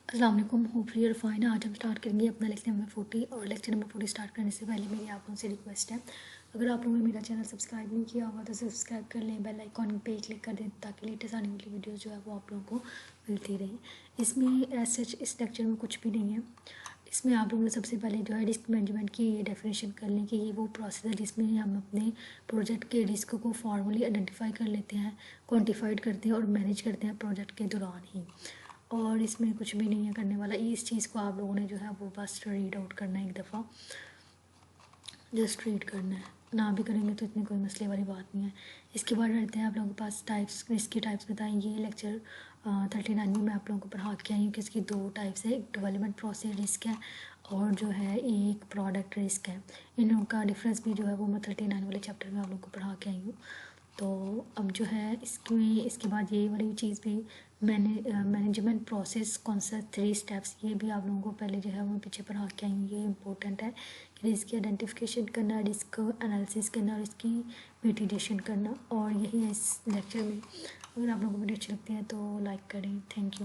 अस्सलाम वालेकुम, hopefully you are fine. आज हम स्टार्ट करेंगे अपना लेक्चर नंबर 40 और लेक्चर नंबर 40 स्टार्ट करने से पहले मेरी आप लोगों से रिक्वेस्ट है, अगर आप लोगों ने मेरा चैनल सब्सक्राइब नहीं किया होगा तो सब्सक्राइब कर लें, बेल आइकॉन पे क्लिक कर दें ताकि लेटेस्ट आने वाली वीडियोस जो है वो आप लोगों को मिलती रहे। इसमें ऐसे इस लेक्चर में कुछ भी नहीं है। इसमें आप लोगों ने सबसे पहले जो है रिस्क मैनेजमेंट की ये डेफिनेशन कर लें कि ये वो प्रोसेस है जिसमें हम अपने प्रोजेक्ट के रिस्क को फॉर्मली आइडेंटिफाई कर लेते हैं, क्वान्टिफाइड करते हैं और मैनेज करते हैं प्रोजेक्ट के दौरान ही। और इसमें कुछ भी नहीं है करने वाला। इस चीज़ को आप लोगों ने जो है वो बस रीड आउट करना है, एक दफ़ा जस्ट रीड करना है, ना भी करेंगे तो इतनी कोई मसले वाली बात नहीं है। इसके बाद रहते हैं आप लोगों के पास टाइप्स, रिस्क की टाइप्स बताएंगे। लेक्चर 39 में मैं आप लोगों को पढ़ा के आई हूँ कि इसकी 2 टाइप्स है, एक डेवलपमेंट प्रोसेस रिस्क है और जो है एक प्रोडक्ट रिस्क है। इन का डिफरेंस भी जो है वो मैं 39 वाले चैप्टर में आप लोगों को पढ़ा के आई हूँ। तो अब जो है इसके बाद ये वाली चीज़ भी मैनेजमेंट प्रोसेस कौन सा 3 स्टेप्स, ये भी आप लोगों को पहले जो है वो पीछे पढ़ा के आई हूँ। ये इंपॉर्टेंट है कि रिस्क की आइडेंटिफिकेशन करना, रिस्क एनालिसिस करना और इसकी मिटिगेशन करना, और यही है इस लेक्चर में। अगर आप लोगों को वीडियो अच्छी लगती है तो लाइक करें। Thank you.